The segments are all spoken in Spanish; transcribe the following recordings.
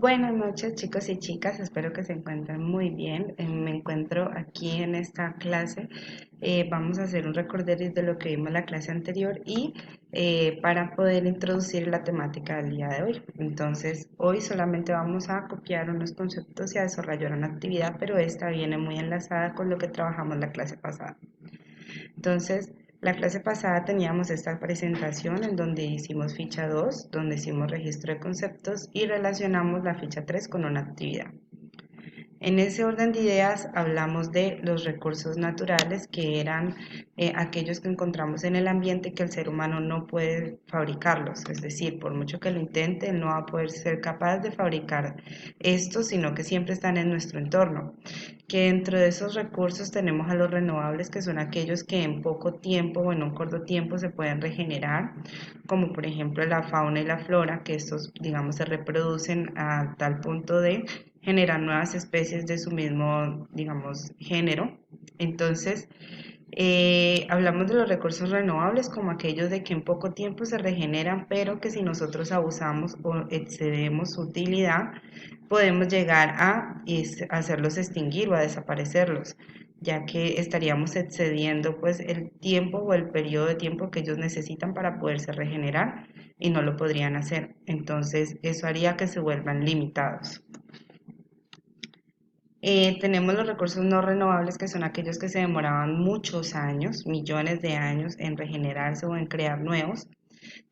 Buenas noches chicos y chicas, espero que se encuentren muy bien. Me encuentro aquí en esta clase. Vamos a hacer un recorderis de lo que vimos la clase anterior y para poder introducir la temática del día de hoy. Entonces, hoy solamente vamos a copiar unos conceptos y a desarrollar una actividad, pero esta viene muy enlazada con lo que trabajamos la clase pasada. Entonces, la clase pasada teníamos esta presentación en donde hicimos ficha 2, donde hicimos registro de conceptos y relacionamos la ficha 3 con una actividad. En ese orden de ideas hablamos de los recursos naturales, que eran aquellos que encontramos en el ambiente que el ser humano no puede fabricarlos. Es decir, por mucho que lo intente, él no va a poder ser capaz de fabricar estos, sino que siempre están en nuestro entorno. Que dentro de esos recursos tenemos a los renovables, que son aquellos que en poco tiempo o en un corto tiempo se pueden regenerar, como por ejemplo la fauna y la flora, que estos, digamos, se reproducen a tal punto de generar nuevas especies de su mismo, digamos, género. Entonces, hablamos de los recursos renovables como aquellos de que en poco tiempo se regeneran, pero que si nosotros abusamos o excedemos su utilidad, podemos llegar a hacerlos extinguir o a desaparecerlos, ya que estaríamos excediendo pues el tiempo o el periodo de tiempo que ellos necesitan para poderse regenerar y no lo podrían hacer. Entonces, eso haría que se vuelvan limitados. Tenemos los recursos no renovables, que son aquellos que se demoraban muchos años, millones de años, en regenerarse o en crear nuevos,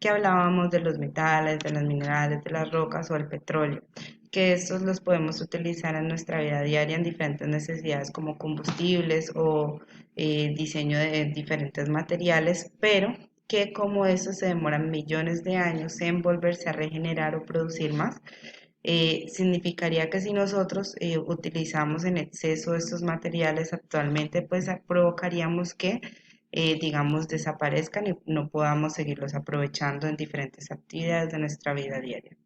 que hablábamos de los metales, de los minerales, de las rocas o el petróleo, que estos los podemos utilizar en nuestra vida diaria en diferentes necesidades como combustibles o diseño de diferentes materiales, pero que como estos se demoran millones de años en volverse a regenerar o producir más, significaría que si nosotros utilizamos en exceso estos materiales actualmente, pues provocaríamos que, digamos, desaparezcan y no podamos seguirlos aprovechando en diferentes actividades de nuestra vida diaria.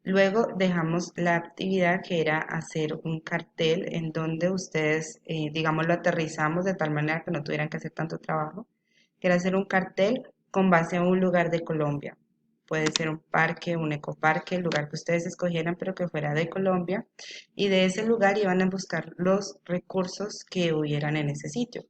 Luego dejamos la actividad que era hacer un cartel en donde ustedes, digamos, lo aterrizamos de tal manera que no tuvieran que hacer tanto trabajo, que era hacer un cartel con base a un lugar de Colombia. Puede ser un parque, un ecoparque, el lugar que ustedes escogieran, pero que fuera de Colombia. Y de ese lugar iban a buscar los recursos que hubieran en ese sitio.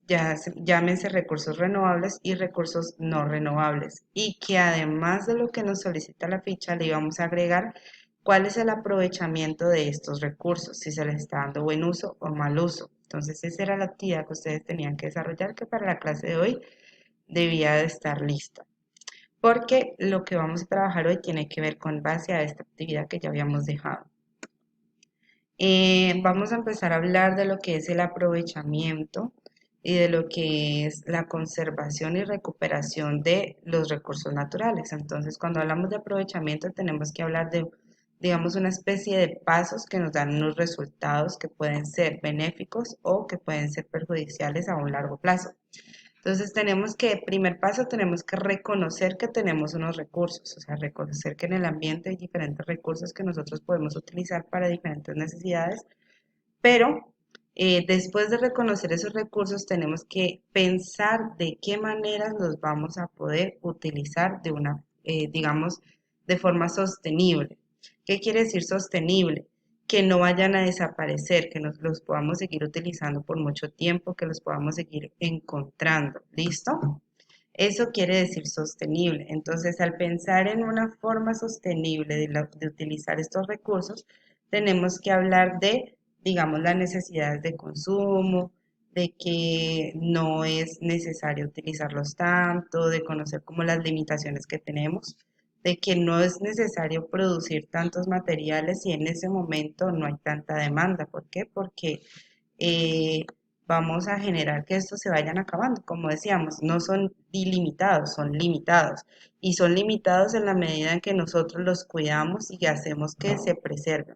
Ya llámense recursos renovables y recursos no renovables. Y que además de lo que nos solicita la ficha, le íbamos a agregar cuál es el aprovechamiento de estos recursos, si se les está dando buen uso o mal uso. Entonces, esa era la actividad que ustedes tenían que desarrollar, que para la clase de hoy debía de estar lista, porque lo que vamos a trabajar hoy tiene que ver con base a esta actividad que ya habíamos dejado. Vamos a empezar a hablar de lo que es el aprovechamiento y de lo que es la conservación y recuperación de los recursos naturales. Entonces, cuando hablamos de aprovechamiento, tenemos que hablar de, digamos, una especie de pasos que nos dan unos resultados que pueden ser benéficos o que pueden ser perjudiciales a un largo plazo. Entonces tenemos que, primer paso, tenemos que reconocer que tenemos unos recursos, o sea, reconocer que en el ambiente hay diferentes recursos que nosotros podemos utilizar para diferentes necesidades, pero después de reconocer esos recursos tenemos que pensar de qué maneras los vamos a poder utilizar de una, digamos, de forma sostenible. ¿Qué quiere decir sostenible? Que no vayan a desaparecer, que nos los podamos seguir utilizando por mucho tiempo, que los podamos seguir encontrando. ¿Listo? Eso quiere decir sostenible. Entonces, al pensar en una forma sostenible de utilizar estos recursos, tenemos que hablar de, digamos, las necesidades de consumo, de que no es necesario utilizarlos tanto, de conocer como las limitaciones que tenemos, de que no es necesario producir tantos materiales y en ese momento no hay tanta demanda. ¿Por qué? Porque eh, vamos a generar que estos se vayan acabando. Como decíamos, no son ilimitados, son limitados. Y son limitados en la medida en que nosotros los cuidamos y hacemos que se preserven.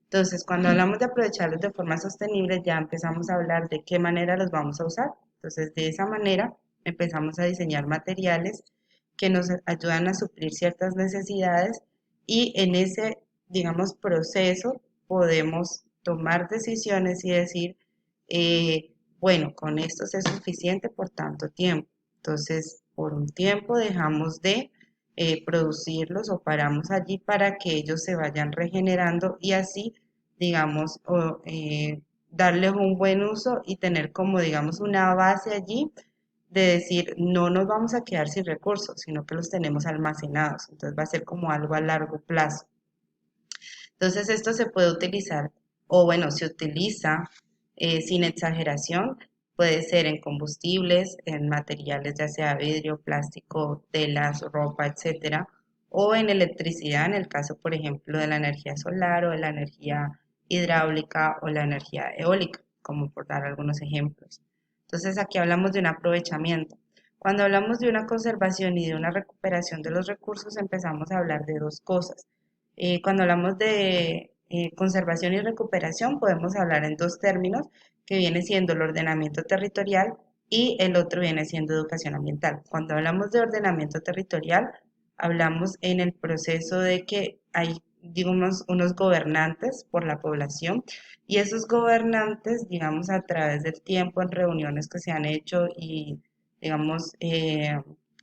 Entonces, cuando hablamos de aprovecharlos de forma sostenible, ya empezamos a hablar de qué manera los vamos a usar. Entonces, de esa manera empezamos a diseñar materiales que nos ayudan a suplir ciertas necesidades y en ese, digamos, proceso podemos tomar decisiones y decir, bueno, con esto es suficiente por tanto tiempo. Entonces, por un tiempo dejamos de producirlos o paramos allí para que ellos se vayan regenerando y así, digamos, darles un buen uso y tener como, digamos, una base allí de decir, no nos vamos a quedar sin recursos, sino que los tenemos almacenados. Entonces va a ser como algo a largo plazo. Entonces esto se puede utilizar, o bueno, se utiliza sin exageración, puede ser en combustibles, en materiales ya sea vidrio, plástico, telas, ropa, etcétera, o en electricidad, en el caso, por ejemplo, de la energía solar o de la energía hidráulica o la energía eólica, como por dar algunos ejemplos. Entonces aquí hablamos de un aprovechamiento. Cuando hablamos de una conservación y de una recuperación de los recursos, empezamos a hablar de dos cosas. Cuando hablamos de conservación y recuperación, podemos hablar en dos términos, que viene siendo el ordenamiento territorial y el otro viene siendo educación ambiental. Cuando hablamos de ordenamiento territorial, hablamos en el proceso de que hay, digamos, unos gobernantes por la población y esos gobernantes, digamos, a través del tiempo en reuniones que se han hecho y, digamos,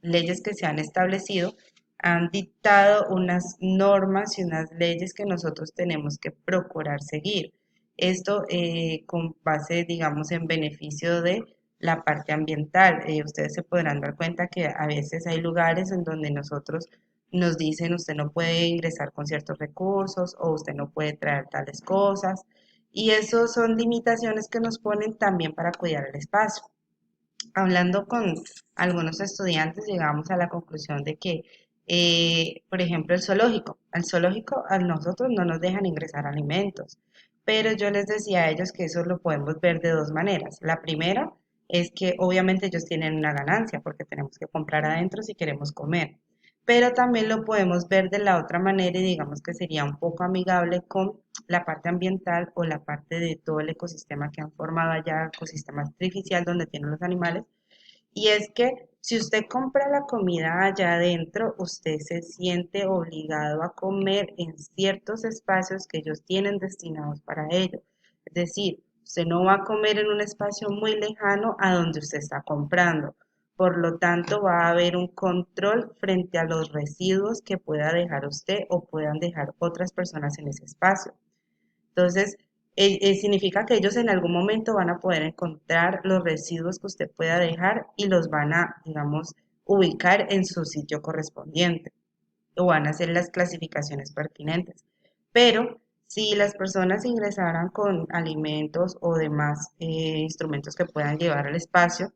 leyes que se han establecido, han dictado unas normas y unas leyes que nosotros tenemos que procurar seguir. Esto con base, digamos, en beneficio de la parte ambiental. Ustedes se podrán dar cuenta que a veces hay lugares en donde nosotros nos dicen usted no puede ingresar con ciertos recursos o usted no puede traer tales cosas. Y eso son limitaciones que nos ponen también para cuidar el espacio. Hablando con algunos estudiantes, llegamos a la conclusión de que, por ejemplo, al zoológico a nosotros no nos dejan ingresar alimentos, pero yo les decía a ellos que eso lo podemos ver de dos maneras. La primera es que obviamente ellos tienen una ganancia porque tenemos que comprar adentro si queremos comer, pero también lo podemos ver de la otra manera y digamos que sería un poco amigable con la parte ambiental o la parte de todo el ecosistema que han formado allá, ecosistema artificial donde tienen los animales. Y es que si usted compra la comida allá adentro, usted se siente obligado a comer en ciertos espacios que ellos tienen destinados para ello. Es decir, usted no va a comer en un espacio muy lejano a donde usted está comprando. Por lo tanto, va a haber un control frente a los residuos que pueda dejar usted o puedan dejar otras personas en ese espacio. Entonces, significa que ellos en algún momento van a poder encontrar los residuos que usted pueda dejar y los van a, digamos, ubicar en su sitio correspondiente o van a hacer las clasificaciones pertinentes. Pero si las personas ingresaran con alimentos o demás instrumentos que puedan llevar al espacio,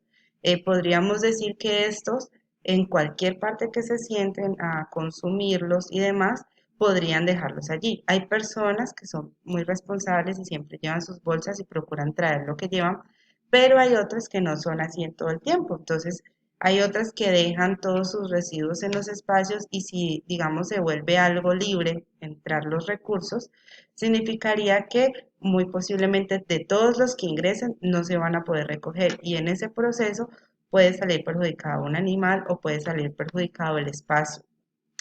podríamos decir que estos, en cualquier parte que se sienten a consumirlos y demás, podrían dejarlos allí. Hay personas que son muy responsables y siempre llevan sus bolsas y procuran traer lo que llevan, pero hay otras que no son así en todo el tiempo. Entonces, hay otras que dejan todos sus residuos en los espacios y si, digamos, se vuelve algo libre entrar los recursos, significaría que muy posiblemente de todos los que ingresen no se van a poder recoger y en ese proceso puede salir perjudicado un animal o puede salir perjudicado el espacio.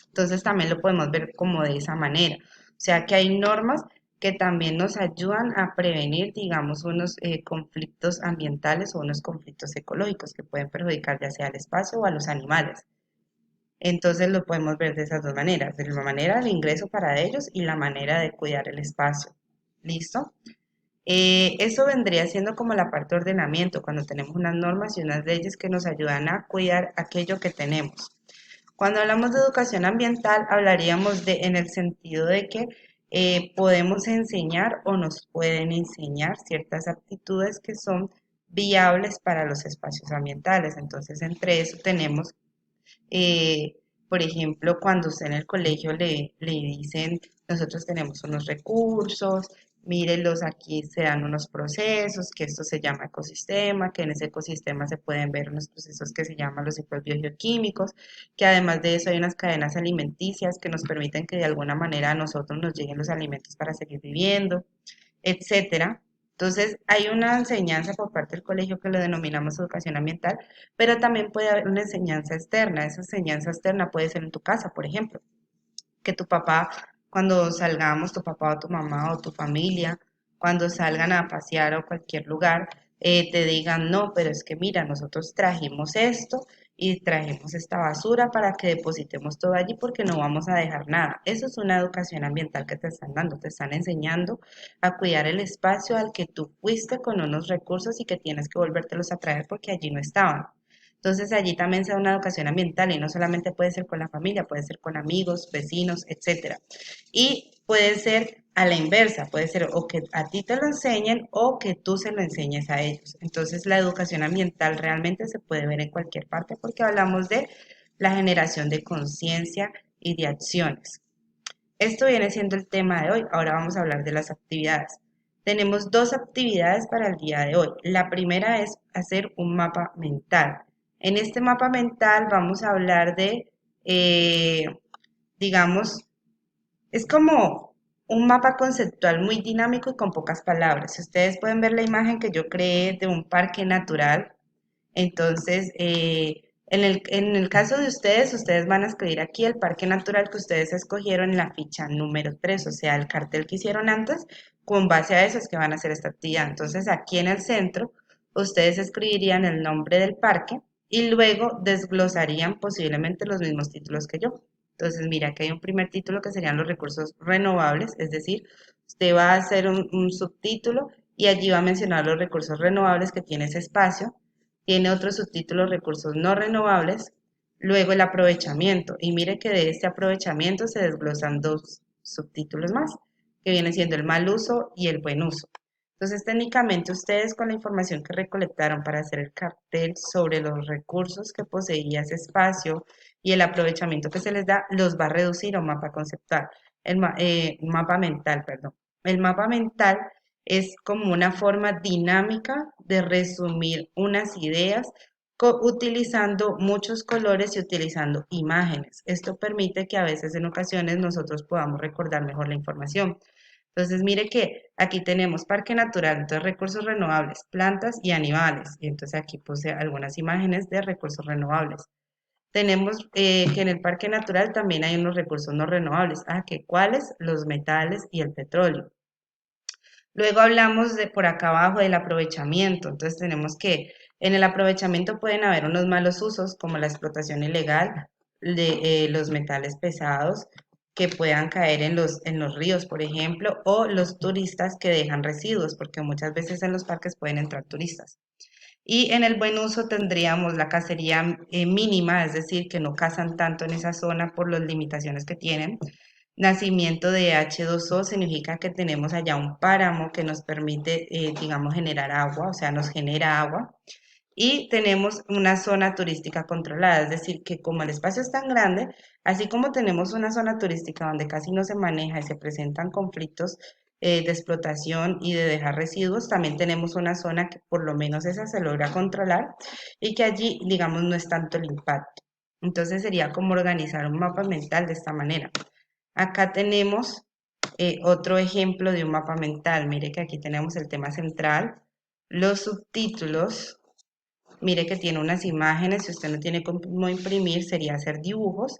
Entonces también lo podemos ver como de esa manera. O sea que hay normas que también nos ayudan a prevenir, digamos, unos conflictos ambientales o unos conflictos ecológicos que pueden perjudicar ya sea al espacio o a los animales. Entonces lo podemos ver de esas dos maneras, de la manera de ingreso para ellos y la manera de cuidar el espacio. ¿Listo? Eso vendría siendo como la parte de ordenamiento, cuando tenemos unas normas y unas leyes que nos ayudan a cuidar aquello que tenemos. Cuando hablamos de educación ambiental, hablaríamos de en el sentido de que podemos enseñar o nos pueden enseñar ciertas aptitudes que son viables para los espacios ambientales. Entonces, entre eso tenemos eh, por ejemplo, cuando usted en el colegio le dicen, nosotros tenemos unos recursos, mírenlos, aquí se dan unos procesos, que esto se llama ecosistema, que en ese ecosistema se pueden ver unos procesos que se llaman los ciclos biogeoquímicos, que además de eso hay unas cadenas alimenticias que nos permiten que de alguna manera a nosotros nos lleguen los alimentos para seguir viviendo, etcétera. Entonces, hay una enseñanza por parte del colegio que lo denominamos educación ambiental, pero también puede haber una enseñanza externa. Esa enseñanza externa puede ser en tu casa, por ejemplo, que tu papá, cuando salgamos, tu papá o tu mamá o tu familia, cuando salgan a pasear o cualquier lugar, te digan, no, pero es que mira, nosotros trajimos esto y trajimos esta basura para que depositemos todo allí porque no vamos a dejar nada. Eso es una educación ambiental que te están dando, te están enseñando a cuidar el espacio al que tú fuiste con unos recursos y que tienes que volvértelos a traer porque allí no estaban. Entonces allí también se da una educación ambiental y no solamente puede ser con la familia, puede ser con amigos, vecinos, etcétera. Y puede ser a la inversa, puede ser o que a ti te lo enseñen o que tú se lo enseñes a ellos. Entonces la educación ambiental realmente se puede ver en cualquier parte porque hablamos de la generación de conciencia y de acciones. Esto viene siendo el tema de hoy. Ahora vamos a hablar de las actividades. Tenemos dos actividades para el día de hoy. La primera es hacer un mapa mental. En este mapa mental vamos a hablar de, eh, digamos, es como un mapa conceptual muy dinámico y con pocas palabras. Si ustedes pueden ver la imagen que yo creé de un parque natural, entonces, en el caso de ustedes, ustedes van a escribir aquí el parque natural que ustedes escogieron en la ficha número 3, o sea, el cartel que hicieron antes, con base a eso es que van a hacer esta actividad. Entonces, aquí en el centro, ustedes escribirían el nombre del parque y luego desglosarían posiblemente los mismos títulos que yo. Entonces, mira, aquí hay un primer título que serían los recursos renovables, es decir, usted va a hacer un subtítulo y allí va a mencionar los recursos renovables que tiene ese espacio. Tiene otro subtítulo, recursos no renovables, luego el aprovechamiento. Y mire que de este aprovechamiento se desglosan dos subtítulos más, que vienen siendo el mal uso y el buen uso. Entonces, técnicamente ustedes con la información que recolectaron para hacer el cartel sobre los recursos que poseía ese espacio y el aprovechamiento que se les da, los va a reducir a un mapa conceptual, un mapa mental, perdón. El mapa mental es como una forma dinámica de resumir unas ideas utilizando muchos colores y utilizando imágenes. Esto permite que a veces en ocasiones nosotros podamos recordar mejor la información. Entonces, mire que aquí tenemos parque natural, entonces recursos renovables, plantas y animales. Y entonces aquí puse algunas imágenes de recursos renovables. Tenemos que en el parque natural también hay unos recursos no renovables. Ah, ¿que cuáles? Los metales y el petróleo. Luego hablamos de por acá abajo del aprovechamiento. Entonces tenemos que en el aprovechamiento pueden haber unos malos usos como la explotación ilegal de los metales pesados que puedan caer en los ríos, por ejemplo, o los turistas que dejan residuos, porque muchas veces en los parques pueden entrar turistas. Y en el buen uso tendríamos la cacería mínima, es decir, que no cazan tanto en esa zona por las limitaciones que tienen. Nacimiento de H2O significa que tenemos allá un páramo que nos permite, digamos, generar agua, o sea, nos genera agua. Y tenemos una zona turística controlada, es decir, que como el espacio es tan grande, así como tenemos una zona turística donde casi no se maneja y se presentan conflictos de explotación y de dejar residuos, también tenemos una zona que por lo menos esa se logra controlar y que allí, digamos, no es tanto el impacto. Entonces sería como organizar un mapa mental de esta manera. Acá tenemos otro ejemplo de un mapa mental. Mire que aquí tenemos el tema central, los subtítulos. Mire que tiene unas imágenes, si usted no tiene cómo imprimir, sería hacer dibujos.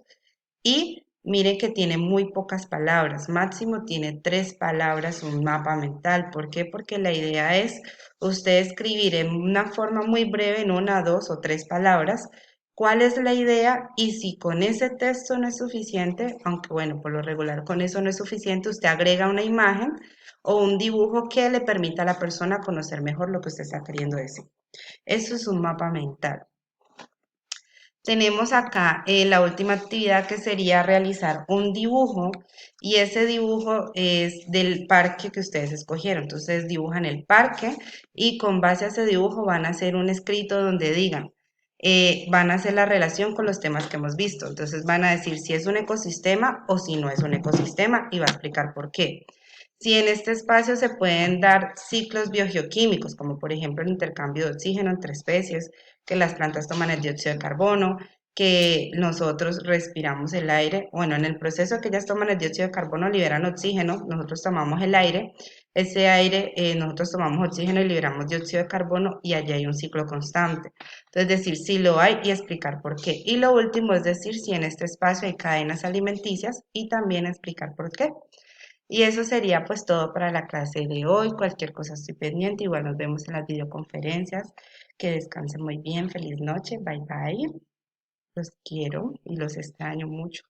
Y mire que tiene muy pocas palabras, máximo tiene 3 palabras un mapa mental. ¿Por qué? Porque la idea es usted escribir en una forma muy breve, en 1, 2 o 3 palabras, cuál es la idea y si con ese texto no es suficiente, aunque bueno, por lo regular con eso no es suficiente, usted agrega una imagen o un dibujo que le permita a la persona conocer mejor lo que usted está queriendo decir. Eso es un mapa mental. Tenemos acá la última actividad que sería realizar un dibujo y ese dibujo es del parque que ustedes escogieron. Entonces dibujan el parque y con base a ese dibujo van a hacer un escrito donde digan, van a hacer la relación con los temas que hemos visto. Entonces van a decir si es un ecosistema o si no es un ecosistema y va a explicar por qué. Si en este espacio se pueden dar ciclos biogeoquímicos, como por ejemplo el intercambio de oxígeno entre especies, que las plantas toman el dióxido de carbono, que nosotros respiramos el aire. Bueno, en el proceso que ellas toman el dióxido de carbono liberan oxígeno, nosotros tomamos el aire, ese aire nosotros tomamos oxígeno y liberamos dióxido de carbono y allí hay un ciclo constante. Entonces decir si lo hay y explicar por qué. Y lo último es decir si en este espacio hay cadenas alimenticias y también explicar por qué. Y eso sería pues todo para la clase de hoy. Cualquier cosa estoy pendiente. Igual nos vemos en las videoconferencias. Que descansen muy bien. Feliz noche. Bye bye. los quiero y los extraño mucho.